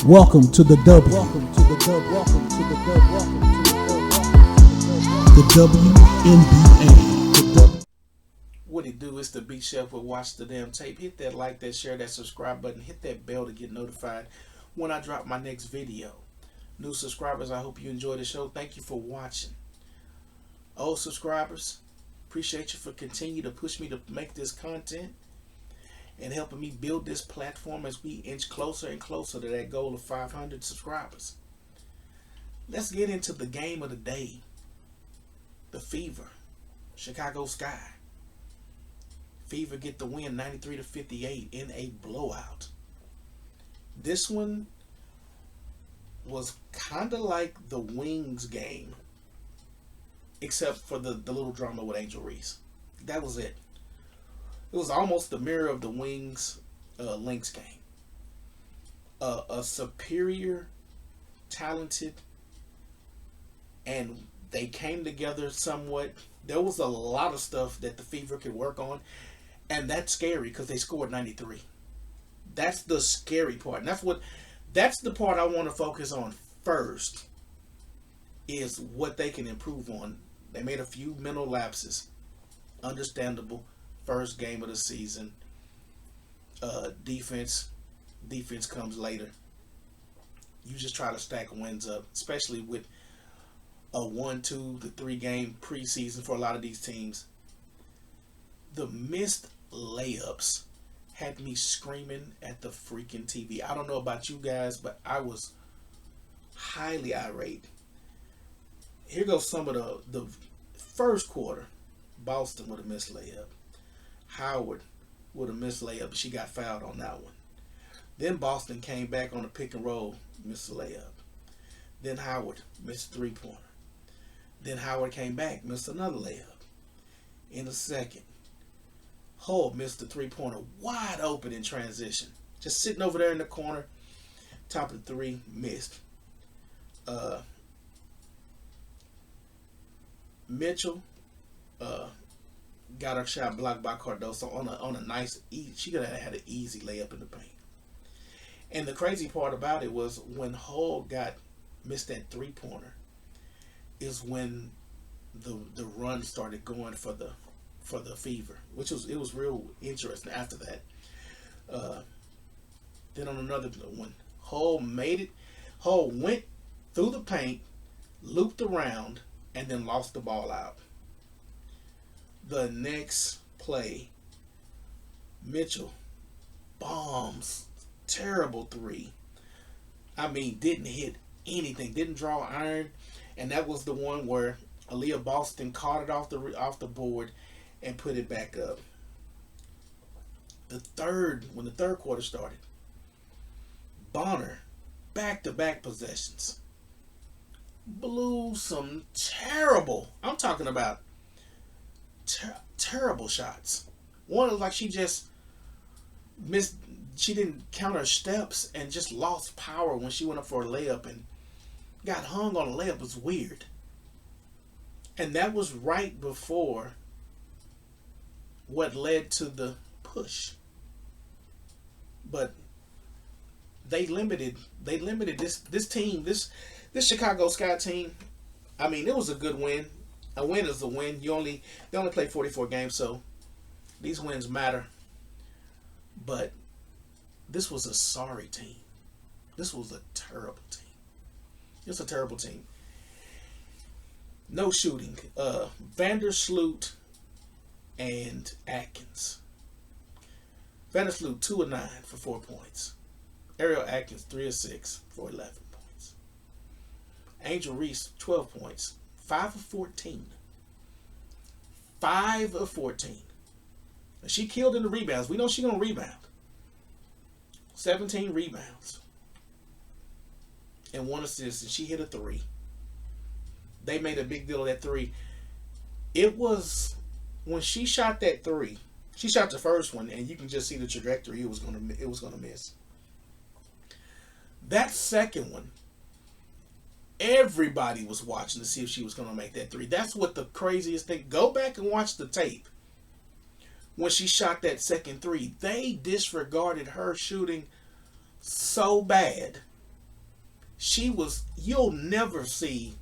Welcome to the W. Welcome to the W. Welcome to the W. Welcome to the WNBA. The W. What it do is the Beat Chef will watch the damn tape. Hit that like, that share, that subscribe button. Hit that bell to get notified when I drop my next video. New subscribers, I hope you enjoy the show. Thank you for watching. Old subscribers, appreciate you for continuing to push me to make this content and helping me build this platform as we inch closer and closer to that goal of 500 subscribers. Let's get into the game of the day. The Fever, Chicago Sky. Fever get the win 93-58 in a blowout. This one was kind of like the Wings game, except for the little drama with Angel Reese. That was it. It was almost the mirror of the Wings Lynx game. A superior, talented, and they came together somewhat. There was a lot of stuff that the Fever could work on, and that's scary because they scored 93. That's the scary part. And that's the part I want to focus on first, is what they can improve on. They made a few mental lapses. Understandable. First game of the season. Defense comes later. You just try to stack wins up, especially with a 1, 2 to 3 game preseason for a lot of these teams. The missed layups had me screaming at the freaking TV. I don't know about you guys, but I was highly irate. Here goes some of the first quarter. Boston with a missed layup. Howard with a missed layup. She got fouled on that one. Then Boston came back on the pick and roll, missed a layup. Then Howard missed a 3-pointer. Then Howard came back, missed another layup. In the second, Hull missed the 3-pointer wide open in transition. Just sitting over there in the corner, top of the 3, missed. Mitchell got her shot blocked by Cardoso on a nice, she could have had an easy layup in the paint. And the crazy part about it was when Hull missed that 3-pointer is when the run started going for the Fever, which was real interesting after that. Then on another one, Hull went through the paint, looped around, and then lost the ball out. The next play, Mitchell bombs, terrible 3. I mean, didn't hit anything, didn't draw iron, and that was the one where Aaliyah Boston caught it off the board and put it back up. When the third quarter started, Bonner, back-to-back possessions, blew some terrible, I'm talking about terrible shots. One was like she just missed, she didn't count her steps and just lost power when she went up for a layup and got hung on a layup. It was weird. And that was right before what led to the push. But they limited this team, this Chicago Sky team. I mean, it was a good win. A win is a win. They only play 44 games, so these wins matter. But this was a sorry team. This was a terrible team. It's a terrible team. No shooting. Vandersloot and Atkins. Vandersloot 2 of 9 for 4 points. Ariel Atkins 3 of 6 for 11 points. Angel Reese 12 points. 5 of 14. 5 of 14. And she killed in the rebounds. We know she's going to rebound. 17 rebounds. And 1 assist. And she hit a 3. They made a big deal of that 3. It was when she shot that 3. She shot the first one, and you can just see the trajectory it was going to miss. That second one, everybody was watching to see if she was going to make that 3. That's what the craziest thing. Go back and watch the tape. When she shot that second 3, they disregarded her shooting so bad You'll never see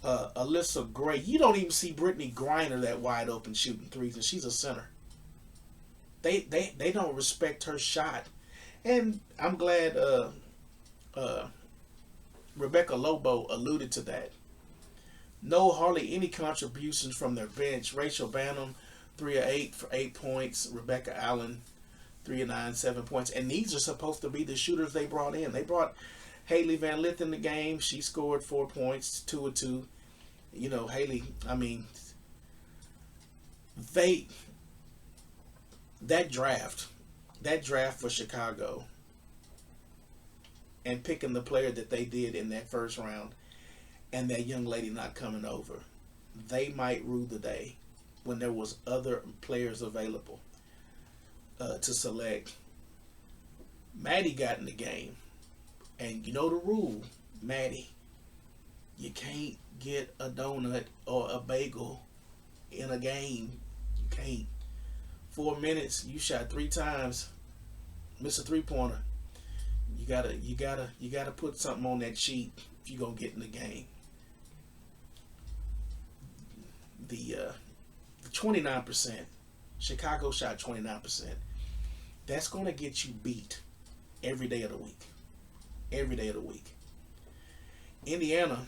Alyssa Gray. You don't even see Brittany Griner that wide open shooting threes, and she's a center. They don't respect her shot, and I'm glad Rebecca Lobo alluded to that. No hardly any contributions from their bench. Rachel Banham, 3 of 8 for 8 points. Rebecca Allen, 3 of 9, 7 points. And these are supposed to be the shooters they brought in. They brought Haley Van Lith in the game. She scored 4 points, 2 of 2. You know, Haley, I mean, that draft for Chicago and picking the player that they did in that first round and that young lady not coming over, they might rue the day when there was other players available to select. Maddie got in the game, and you know the rule, Maddie, you can't get a donut or a bagel in a game. You can't. 4 minutes, you shot 3 times, miss a 3-pointer. You gotta put something on that sheet if you're gonna get in the game. The 29%, Chicago shot 29%. That's gonna get you beat every day of the week. Every day of the week. Indiana,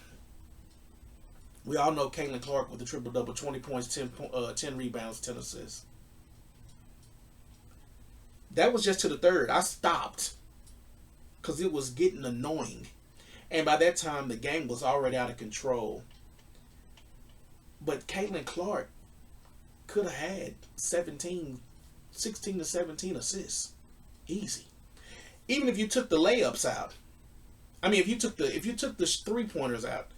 we all know Caitlin Clark with the triple-double, 20 points, 10 rebounds, 10 assists. That was just to the third. I stopped because it was getting annoying. And by that time, the game was already out of control. But Caitlin Clark could have had 16 to 17 assists. Easy. Even if you took the layups out. I mean, if you took the 3-pointers out.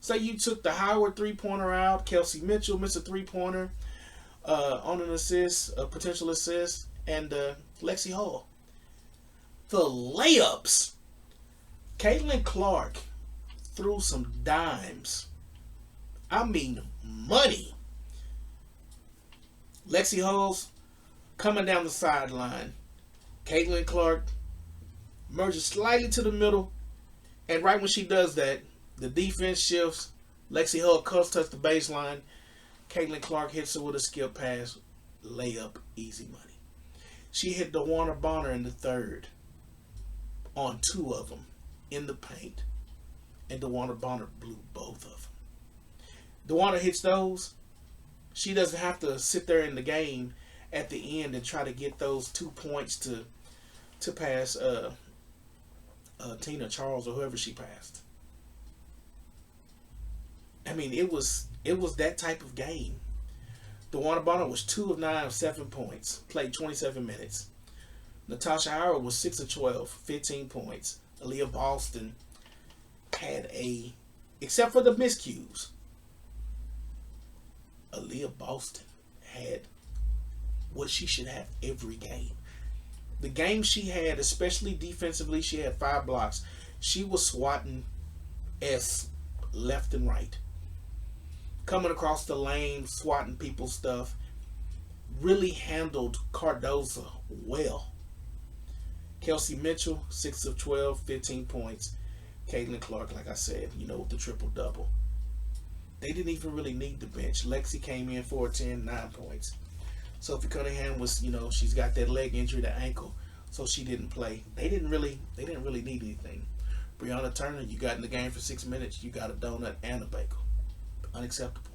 Say you took the Howard 3-pointer out, Kelsey Mitchell missed a 3-pointer on an assist, a potential assist, and Lexi Hall. The layups. Caitlin Clark threw some dimes. I mean money. Lexi Hall's coming down the sideline. Caitlin Clark merges slightly to the middle, and right when she does that, the defense shifts. Lexi Hall cuts touch the baseline. Caitlin Clark hits her with a skip pass. Layup, easy money. She hit Dewanna Bonner in the third on 2 of them in the paint, and Dewanna Bonner blew both of them. Dewanna hits those. She doesn't have to sit there in the game at the end and try to get those 2 points to pass Tina Charles or whoever she passed. I mean, it was that type of game. Dewanna Bonner was 2 of 9, 7 points, played 27 minutes. Natasha Howard was 6 of 12, 15 points. Aaliyah Boston had except for the miscues, Aaliyah Boston had what she should have every game. The game she had, especially defensively, she had 5 blocks. She was swatting S left and right. Coming across the lane, swatting people's stuff. Really handled Cardoza well. Kelsey Mitchell, 6 of 12, 15 points. Caitlin Clark, like I said, with the triple-double. They didn't even really need the bench. Lexi came in 4 of 10, 9 points. Sophie Cunningham was, she's got that leg injury, the ankle, so she didn't play. They didn't really need anything. Brianna Turner, you got in the game for 6 minutes, you got a donut and a bagel. Unacceptable.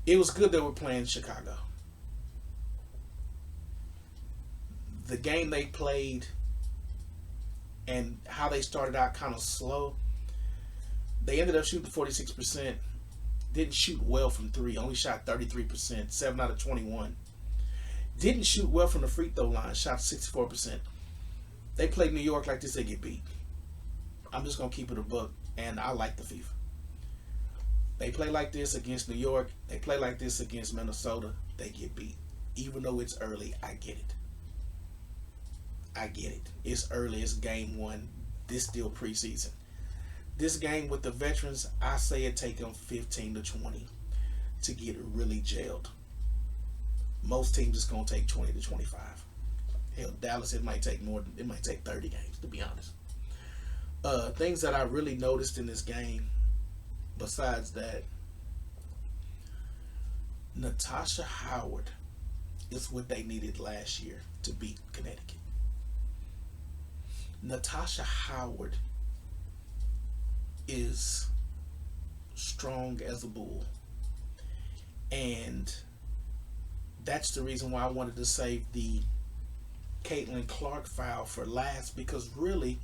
It was good that we're playing Chicago. The game they played and how they started out kind of slow. They ended up shooting 46%. Didn't shoot well from 3. Only shot 33%. 7 out of 21. Didn't shoot well from the free throw line. Shot 64%. They played New York like this, they get beat. I'm just going to keep it a buck. And I like the FIFA. They play like this against New York. They play like this against Minnesota. They get beat. Even though it's early, I get it. I get it. It's early. It's game 1. This still preseason. This game with the veterans, I say it take them 15 to 20 to get really jailed. Most teams it's going to take 20 to 25. Hell, Dallas, it might take more. It might take 30 games, to be honest. Things that I really noticed in this game, besides that, Natasha Howard is what they needed last year to beat Connecticut. Natasha Howard is strong as a bull. And that's the reason why I wanted to save the Caitlin Clark foul for last, because really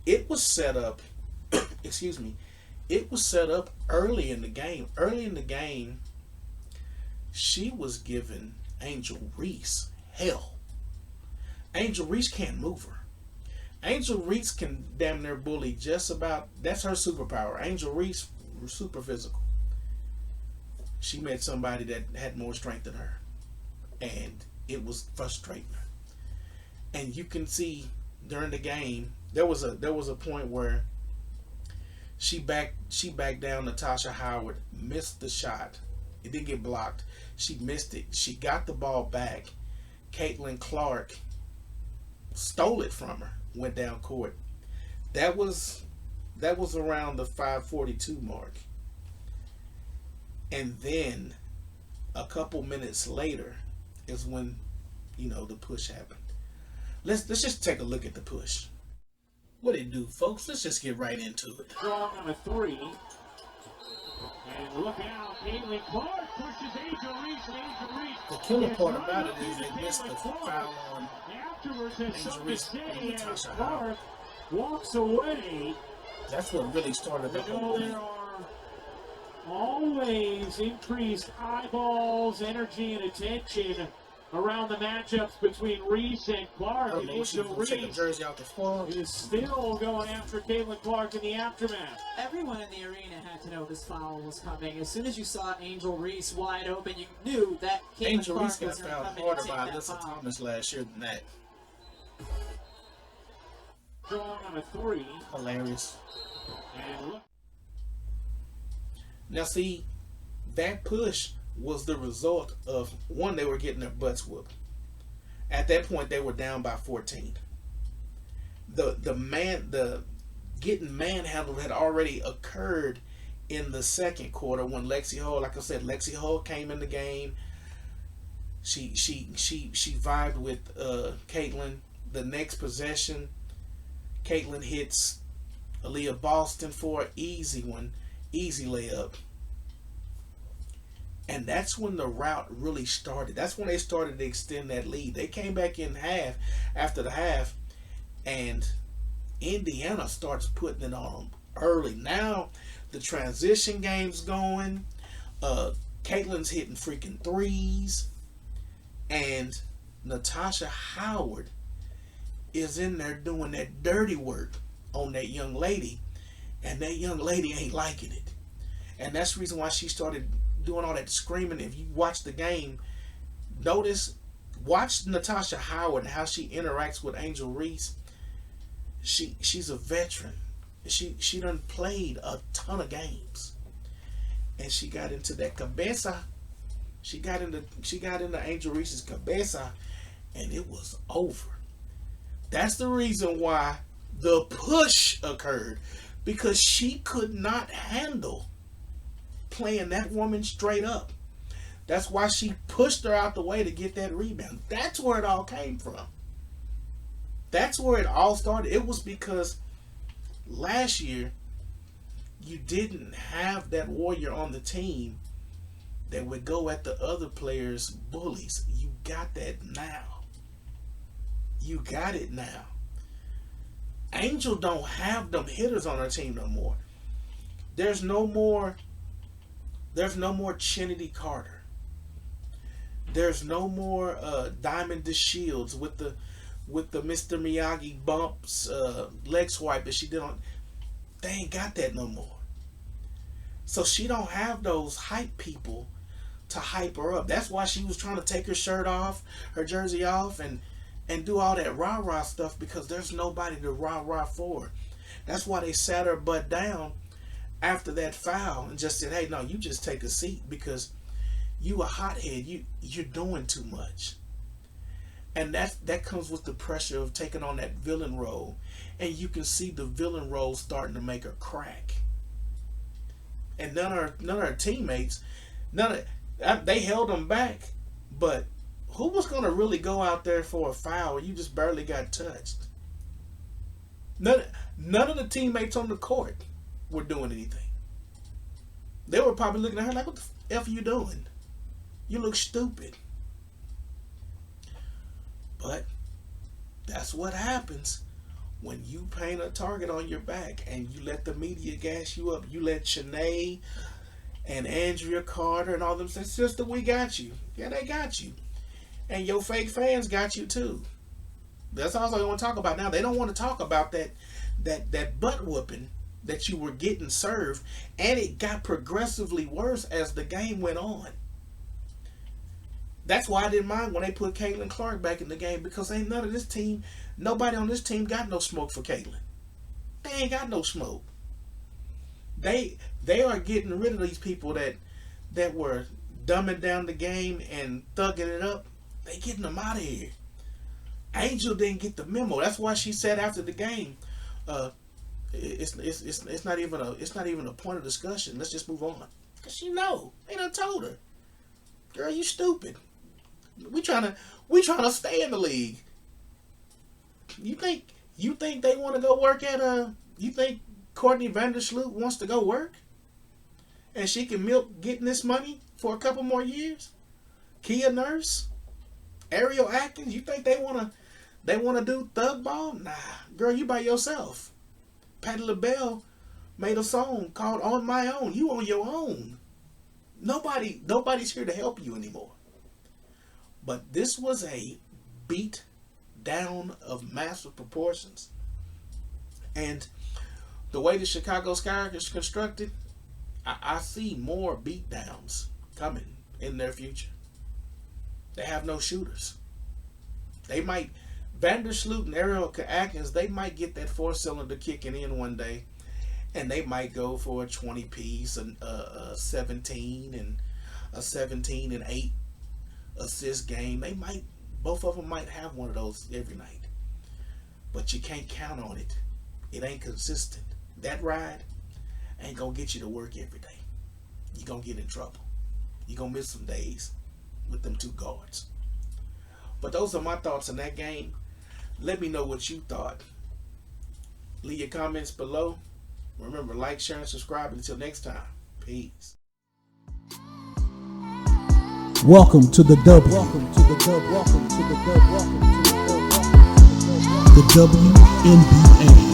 it was set up excuse me, it was set up early in the game. Early in the game, she was giving Angel Reese hell. Angel Reese can't move her. Angel Reese can damn near bully just about. That's her superpower. Angel Reese, super physical. She met somebody that had more strength than her, and it was frustrating her. And you can see during the game there was a point where she backed down. Natasha Howard missed the shot. It didn't get blocked. She missed it. She got the ball back. Caitlin Clark stole it from her. Went down court. That was around the 5:42 mark. And then a couple minutes later is when, the push happened. Let's just take a look at the push. What it do, folks? Let's just get right into it. Draw number 3. And look out, Caitlin Clark pushes Angel Reese, and Angel Reese. The killer part about it is they missed the foul on Afterwards, has Angel something to Reese say and as Natasha Clark Howard. walks away. That's what really started the whole thing. There are always increased eyeballs, energy, and attention around the matchups between Reese and Clark. And She Angel was taking Reese jersey out the floor. is still going after Caitlin Clark in the aftermath. Everyone in the arena had to know this foul was coming. As soon as you saw Angel Reese wide open, you knew that Caitlin Angel Clark Reese got was going to fouled come in harder and take by that Alyssa foul. Thomas last year than that. Draw number 3. Hilarious. And look. Now see, that push was the result of, one, they were getting their butts whooped. At that point, they were down by 14. The getting manhandled had already occurred in the second quarter when Lexi Hull, like I said, Lexi Hull came in the game. She vibed with Caitlin. The next possession, Caitlin hits Aaliyah Boston for an easy layup. And that's when the rout really started. That's when they started to extend that lead. They came back in after the half, and Indiana starts putting it on them early. Now the transition game's going. Caitlin's hitting freaking threes, and Natasha Howard is in there doing that dirty work on that young lady, and that young lady ain't liking it. And that's the reason why she started doing all that screaming. If you watch the game, watch Natasha Howard and how she interacts with Angel Reese. She's a veteran. She done played a ton of games, and she got into that cabeza. She got into Angel Reese's cabeza, and it was over. That's the reason why the push occurred, because she could not handle playing that woman straight up. That's why she pushed her out the way to get that rebound. That's where it all came from. That's where it all started. It was because last year you didn't have that warrior on the team that would go at the other players' bullies. You got that now. You got it now. Angel don't have them hitters on her team no more. There's no more Trinity Carter. There's no more Diamond DeShields with the Mr. Miyagi bumps, leg swipe that she did on. They ain't got that no more. So she don't have those hype people to hype her up. That's why she was trying to take her shirt off, her jersey off, and do all that rah-rah stuff, because there's nobody to rah-rah for her. That's why they sat her butt down after that foul and just said, hey, no, you just take a seat, because you a hothead. You're doing too much. And that comes with the pressure of taking on that villain role. And you can see the villain role starting to make her crack. And none of her teammates, they held them back. But who was going to really go out there for a foul? You just barely got touched. None of the teammates on the court were doing anything. They were probably looking at her like, what the F are you doing? You look stupid. But that's what happens when you paint a target on your back and you let the media gas you up. You let Shanae and Andrea Carter and all them say, sister, we got you. Yeah, they got you. And your fake fans got you too. That's also they want to talk about now. They don't want to talk about that butt whooping that you were getting served, and it got progressively worse as the game went on. That's why I didn't mind when they put Caitlin Clark back in the game, because ain't nobody on this team got no smoke for Caitlin. They ain't got no smoke. They are getting rid of these people that were dumbing down the game and thugging it up. They getting them out of here. Angel didn't get the memo. That's why she said after the game, it's not even a point of discussion. Let's just move on. Cause she know. They done told her, girl, you stupid. We trying to stay in the league. You think they want to go work at you think Courtney Vandersloot wants to go work? And she can milk getting this money for a couple more years? Kia Nurse? Ariel Atkins? You think they wanna do thug ball? Nah. Girl, you by yourself. Patti LaBelle made a song called On My Own. You on your own. Nobody's here to help you anymore. But this was a beat down of massive proportions. And the way the Chicago Sky is constructed, I see more beat downs coming in their future. They have no shooters. They might, Vandersloot and Ariel Atkins, they might get that 4-cylinder kicking in one day, and they might go for a 20-piece, a 17 and 8 assist game. Both of them might have one of those every night, but you can't count on it. It ain't consistent. That ride ain't gonna get you to work every day. You're gonna get in trouble. You're gonna miss some days with them two guards. But those are my thoughts on that game. Let me know what you thought. Leave your comments below. Remember, like, share, and subscribe. Until next time, peace. Welcome to the W. Welcome to the W. Welcome to the W. Welcome to the W. The WNBA.